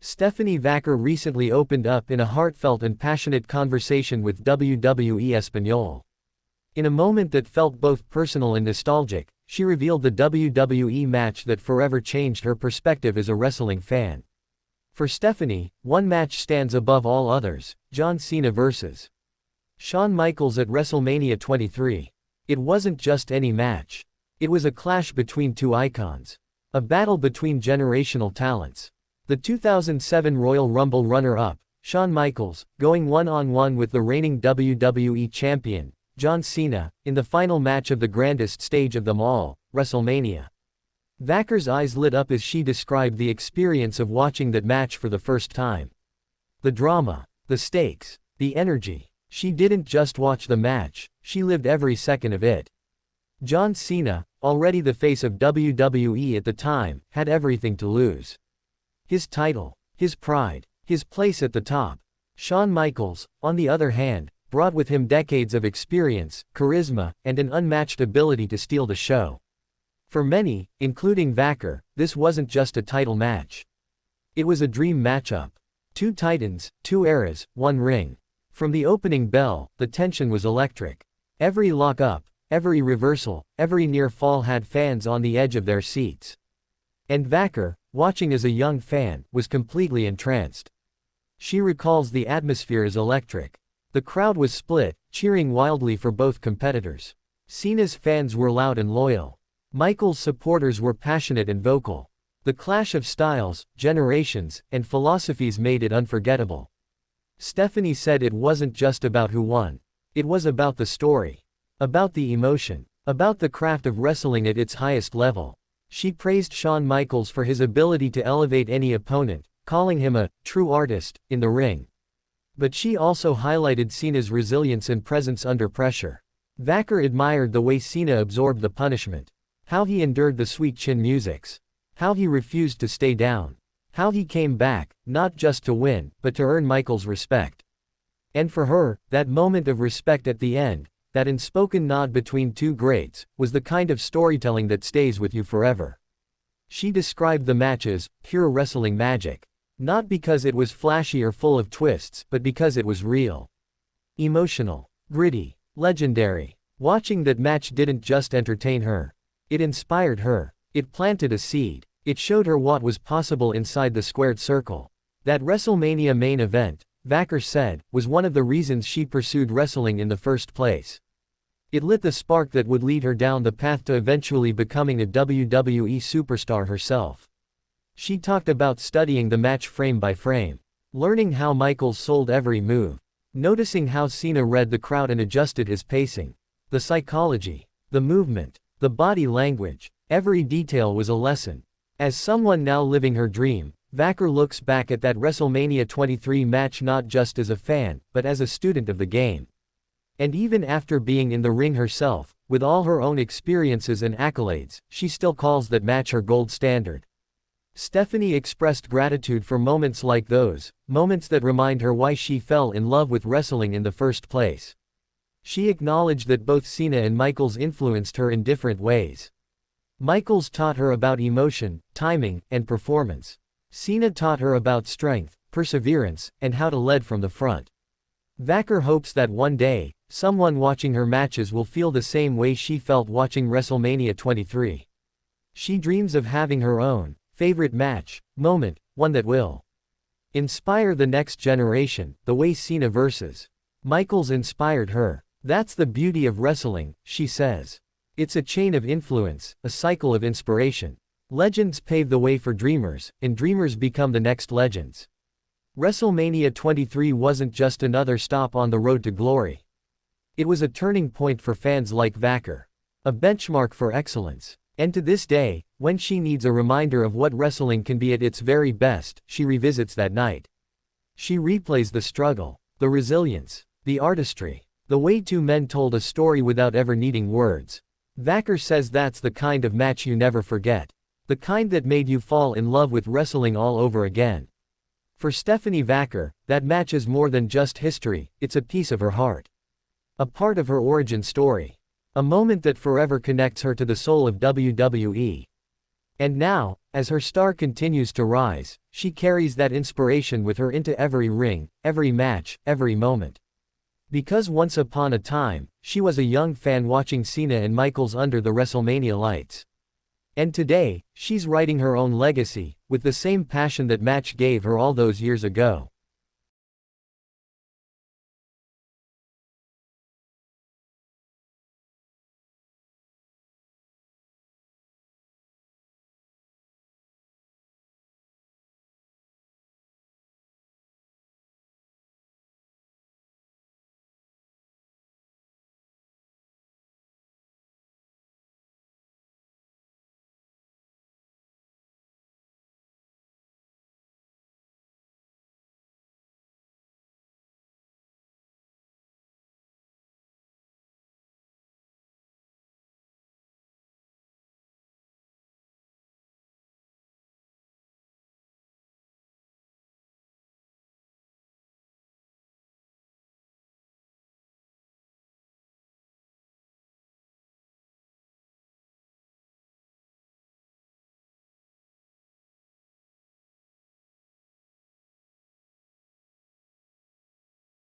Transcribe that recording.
Stephanie Vaquer recently opened up in a heartfelt and passionate conversation with WWE Español. In a moment that felt both personal and nostalgic, she revealed the WWE match that forever changed her perspective as a wrestling fan. For Stephanie, one match stands above all others: John Cena vs. Shawn Michaels at WrestleMania 23. It wasn't just any match. It was a clash between two icons. A battle between generational talents. The 2007 Royal Rumble runner-up, Shawn Michaels, going one-on-one with the reigning WWE champion, John Cena, in the final match of the grandest stage of them all, WrestleMania. Vaquer's eyes lit up as she described the experience of watching that match for the first time. The drama, the stakes, the energy. She didn't just watch the match, she lived every second of it. John Cena, already the face of WWE at the time, had everything to lose. His title, his pride, his place at the top. Shawn Michaels, on the other hand, brought with him decades of experience, charisma, and an unmatched ability to steal the show. For many, including Vaquer, this wasn't just a title match. It was a dream matchup. Two titans, two eras, one ring. From the opening bell, the tension was electric. Every lock-up, every reversal, every near fall had fans on the edge of their seats. And Vaquer, watching as a young fan, was completely entranced. She recalls the atmosphere as electric. The crowd was split, cheering wildly for both competitors. Cena's fans were loud and loyal. Michaels' supporters were passionate and vocal. The clash of styles, generations, and philosophies made it unforgettable. Stephanie said it wasn't just about who won. It was about the story. About the emotion. About the craft of wrestling at its highest level. She praised Shawn Michaels for his ability to elevate any opponent, calling him a true artist in the ring. But she also highlighted Cena's resilience and presence under pressure. Vaquer admired the way Cena absorbed the punishment. How he endured the sweet chin musics. How he refused to stay down. How he came back, not just to win, but to earn Michaels' respect. And for her, that moment of respect at the end, that unspoken nod between two greats, was the kind of storytelling that stays with you forever. She described the match as pure wrestling magic. Not because it was flashy or full of twists, but because it was real. Emotional. Gritty. Legendary. Watching that match didn't just entertain her. It inspired her. It planted a seed. It showed her what was possible inside the squared circle. That WrestleMania main event, Vaquer said, was one of the reasons she pursued wrestling in the first place. It lit the spark that would lead her down the path to eventually becoming a WWE superstar herself. She talked about studying the match frame by frame, learning how Michaels sold every move, noticing how Cena read the crowd and adjusted his pacing. The psychology, the movement, the body language, every detail was a lesson. As someone now living her dream, Vaquer looks back at that WrestleMania 23 match not just as a fan, but as a student of the game. And even after being in the ring herself, with all her own experiences and accolades, she still calls that match her gold standard. Stephanie expressed gratitude for moments like those, moments that remind her why she fell in love with wrestling in the first place. She acknowledged that both Cena and Michaels influenced her in different ways. Michaels taught her about emotion, timing, and performance. Cena taught her about strength, perseverance, and how to lead from the front. Vaquer hopes that one day, someone watching her matches will feel the same way she felt watching WrestleMania 23. She dreams of having her own favorite match moment, one that will inspire the next generation, the way Cena vs. Michaels inspired her. That's the beauty of wrestling, she says. It's a chain of influence, a cycle of inspiration. Legends pave the way for dreamers, and dreamers become the next legends. WrestleMania 23 wasn't just another stop on the road to glory. It was a turning point for fans like Vaquer. A benchmark for excellence. And to this day, when she needs a reminder of what wrestling can be at its very best, she revisits that night. She replays the struggle, the resilience, the artistry, the way two men told a story without ever needing words. Vaquer says that's the kind of match you never forget. The kind that made you fall in love with wrestling all over again. For Stephanie Vaquer, that match is more than just history, it's a piece of her heart. A part of her origin story. A moment that forever connects her to the soul of WWE. And now, as her star continues to rise, she carries that inspiration with her into every ring, every match, every moment. Because once upon a time, she was a young fan watching Cena and Michaels under the WrestleMania lights. And today, she's writing her own legacy, with the same passion that match gave her all those years ago.